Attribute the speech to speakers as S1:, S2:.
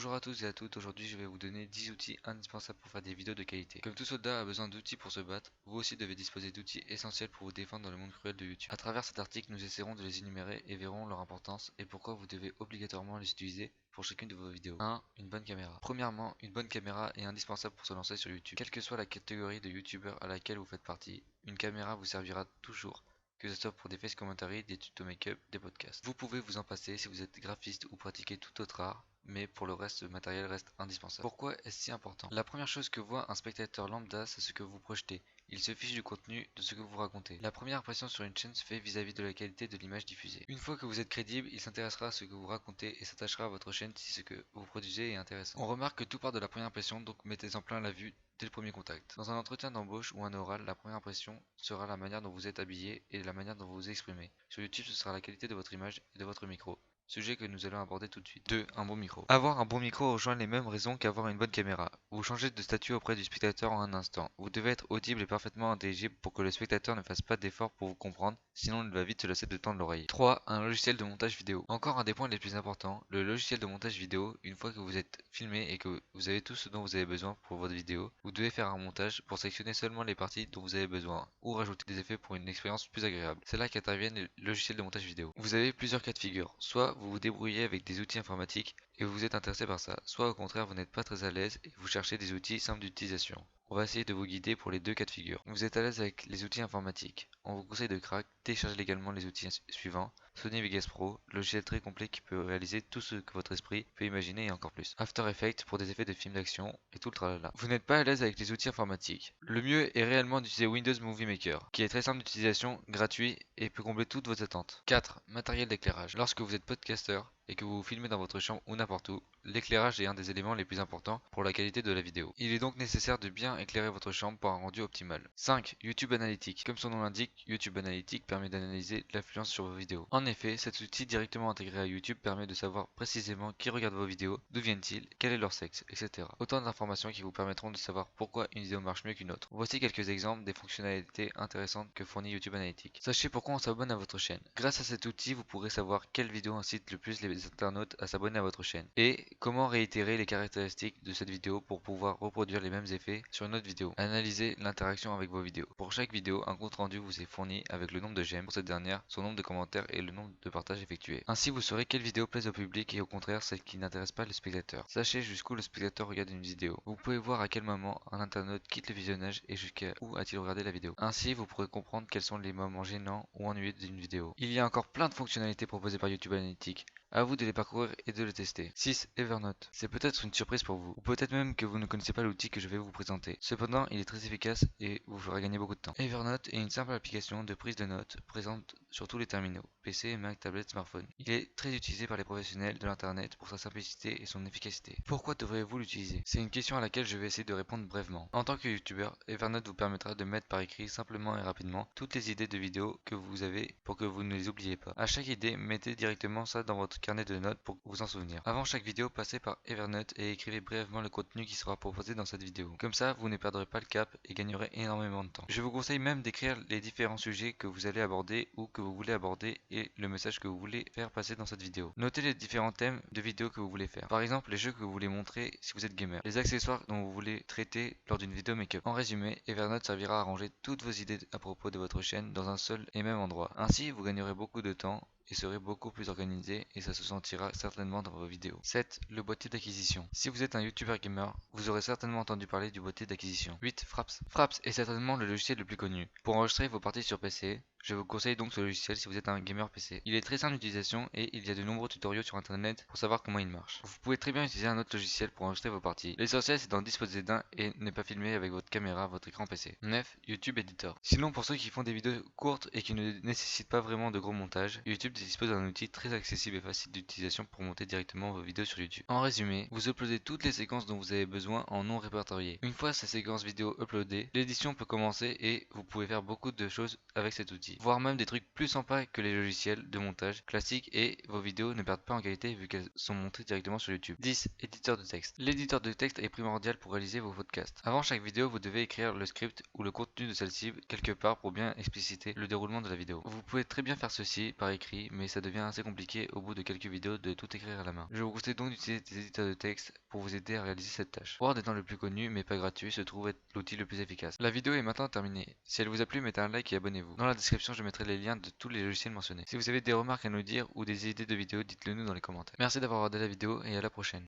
S1: Bonjour à tous et à toutes, aujourd'hui je vais vous donner 10 outils indispensables pour faire des vidéos de qualité. Comme tout soldat a besoin d'outils pour se battre, vous aussi devez disposer d'outils essentiels pour vous défendre dans le monde cruel de YouTube. A travers cet article, nous essaierons de les énumérer et verrons leur importance et pourquoi vous devez obligatoirement les utiliser pour chacune de vos vidéos. 1. Une bonne caméra. Premièrement, une bonne caméra est indispensable pour se lancer sur YouTube. Quelle que soit la catégorie de youtubeur à laquelle vous faites partie, une caméra vous servira toujours. Que ce soit pour des face commentaries, des tutos make-up, des podcasts. Vous pouvez vous en passer si vous êtes graphiste ou pratiquez tout autre art, mais pour le reste, le matériel reste indispensable. Pourquoi est-ce si important? La première chose que voit un spectateur lambda, c'est ce que vous projetez. Il se fiche du contenu, de ce que vous racontez. La première impression sur une chaîne se fait vis-à-vis de la qualité de l'image diffusée. Une fois que vous êtes crédible, il s'intéressera à ce que vous racontez et s'attachera à votre chaîne si ce que vous produisez est intéressant. On remarque que tout part de la première impression, donc mettez en plein la vue dès le premier contact. Dans un entretien d'embauche ou un oral, la première impression sera la manière dont vous êtes habillé et la manière dont vous vous exprimez. Sur YouTube, ce sera la qualité de votre image et de votre micro. Sujet que nous allons aborder tout de suite. 2. Un bon micro. Avoir un bon micro rejoint les mêmes raisons qu'avoir une bonne caméra. Vous changez de statut auprès du spectateur en un instant. Vous devez être audible et parfaitement intelligible pour que le spectateur ne fasse pas d'effort pour vous comprendre, sinon il va vite se lasser de tendre l'oreille. 3. Un logiciel de montage vidéo. Encore un des points les plus importants, le logiciel de montage vidéo. Une fois que vous êtes filmé et que vous avez tout ce dont vous avez besoin pour votre vidéo, vous devez faire un montage pour sélectionner seulement les parties dont vous avez besoin, ou rajouter des effets pour une expérience plus agréable. C'est là qu'interviennent les logiciels de montage vidéo. Vous avez plusieurs cas de figure, soit vous vous débrouillez avec des outils informatiques et vous êtes intéressé par ça, soit au contraire vous n'êtes pas très à l'aise et vous cherchez des outils simples d'utilisation. On va essayer de vous guider pour les deux cas de figure. Vous êtes à l'aise avec les outils informatiques. On vous conseille de crack, télécharger légalement les outils suivants. Sony Vegas Pro, logiciel très complet qui peut réaliser tout ce que votre esprit peut imaginer et encore plus. After Effects pour des effets de films d'action et tout le tralala. Vous n'êtes pas à l'aise avec les outils informatiques. Le mieux est réellement d'utiliser Windows Movie Maker, qui est très simple d'utilisation, gratuit et peut combler toutes vos attentes. 4. Matériel d'éclairage. Lorsque vous êtes podcasteur et que vous vous filmez dans votre chambre ou n'importe où, l'éclairage est un des éléments les plus importants pour la qualité de la vidéo. Il est donc nécessaire de bien éclairer votre chambre pour un rendu optimal. 5. YouTube Analytics. Comme son nom l'indique, YouTube Analytics permet d'analyser l'influence sur vos vidéos. En effet, cet outil directement intégré à YouTube permet de savoir précisément qui regarde vos vidéos, d'où viennent-ils, quel est leur sexe, etc. Autant d'informations qui vous permettront de savoir pourquoi une vidéo marche mieux qu'une autre. Voici quelques exemples des fonctionnalités intéressantes que fournit YouTube Analytics. Sachez pourquoi on s'abonne à votre chaîne. Grâce à cet outil, vous pourrez savoir quelle vidéo incite le plus les internautes à s'abonner à votre chaîne et comment réitérer les caractéristiques de cette vidéo pour pouvoir reproduire les mêmes effets sur une autre vidéo. Analysez l'interaction avec vos vidéos. Pour chaque vidéo, un compte rendu vous est fourni avec le nombre de j'aime pour cette dernière, son nombre de commentaires et le nombre de partages effectués. Ainsi, vous saurez quelle vidéo plaise au public et au contraire celle qui n'intéresse pas le spectateur. Sachez jusqu'où le spectateur regarde une vidéo. Vous pouvez voir à quel moment un internaute quitte le visionnage et jusqu'à où a-t-il regardé la vidéo. Ainsi, vous pourrez comprendre quels sont les moments gênants ou ennuyeux d'une vidéo. Il y a encore plein de fonctionnalités proposées par YouTube Analytics. À vous de les parcourir et de les tester. 6. Evernote. C'est peut-être une surprise pour vous, ou peut-être même que vous ne connaissez pas l'outil que je vais vous présenter. Cependant, il est très efficace et vous fera gagner beaucoup de temps. Evernote est une simple application de prise de notes présente sur tous les terminaux, PC, Mac, tablette, smartphone. Il est très utilisé par les professionnels de l'internet pour sa simplicité et son efficacité. Pourquoi devriez-vous l'utiliser? C'est une question à laquelle je vais essayer de répondre brièvement. En tant que youtubeur, Evernote vous permettra de mettre par écrit simplement et rapidement toutes les idées de vidéos que vous avez pour que vous ne les oubliez pas. À chaque idée, mettez directement ça dans votre carnet de notes pour vous en souvenir. Avant chaque vidéo, passez par Evernote et écrivez brièvement le contenu qui sera proposé dans cette vidéo. Comme ça, vous ne perdrez pas le cap et gagnerez énormément de temps. Je vous conseille même d'écrire les différents sujets que vous allez aborder ou que vous voulez aborder et le message que vous voulez faire passer dans cette vidéo. Notez les différents thèmes de vidéos que vous voulez faire. Par exemple, les jeux que vous voulez montrer si vous êtes gamer, les accessoires dont vous voulez traiter lors d'une vidéo make-up. En résumé, Evernote servira à ranger toutes vos idées à propos de votre chaîne dans un seul et même endroit. Ainsi, vous gagnerez beaucoup de temps et serez beaucoup plus organisé et ça se sentira certainement dans vos vidéos. 7. Le boîtier d'acquisition. Si vous êtes un youtubeur gamer, vous aurez certainement entendu parler du boîtier d'acquisition. 8. Fraps. Fraps est certainement le logiciel le plus connu. Pour enregistrer vos parties sur PC, je vous conseille donc ce logiciel si vous êtes un gamer PC. Il est très simple d'utilisation et il y a de nombreux tutoriaux sur internet pour savoir comment il marche. Vous pouvez très bien utiliser un autre logiciel pour enregistrer vos parties. L'essentiel c'est d'en disposer d'un et ne pas filmer avec votre caméra votre écran PC. 9. YouTube Editor. Sinon pour ceux qui font des vidéos courtes et qui ne nécessitent pas vraiment de gros montage, YouTube dispose d'un outil très accessible et facile d'utilisation pour monter directement vos vidéos sur YouTube. En résumé, vous uploadez toutes les séquences dont vous avez besoin en non répertorié. Une fois ces séquences vidéo uploadées, l'édition peut commencer et vous pouvez faire beaucoup de choses avec cet outil. outils, voire même des trucs plus sympas que les logiciels de montage classiques, et vos vidéos ne perdent pas en qualité vu qu'elles sont montées directement sur YouTube. 10. Éditeur de texte. L'éditeur de texte est primordial pour réaliser vos podcasts. Avant chaque vidéo, vous devez écrire le script ou le contenu de celle-ci quelque part pour bien expliciter le déroulement de la vidéo. Vous pouvez très bien faire ceci par écrit, mais ça devient assez compliqué au bout de quelques vidéos de tout écrire à la main. Je vous conseille donc d'utiliser des éditeurs de texte pour vous aider à réaliser cette tâche. Word étant le plus connu mais pas gratuit, se trouve être l'outil le plus efficace. La vidéo est maintenant terminée. Si elle vous a plu, mettez un like et abonnez-vous. Dans la description, je mettrai les liens de tous les logiciels mentionnés. Si vous avez des remarques à nous dire ou des idées de vidéos, dites-le nous dans les commentaires. Merci d'avoir regardé la vidéo et à la prochaine.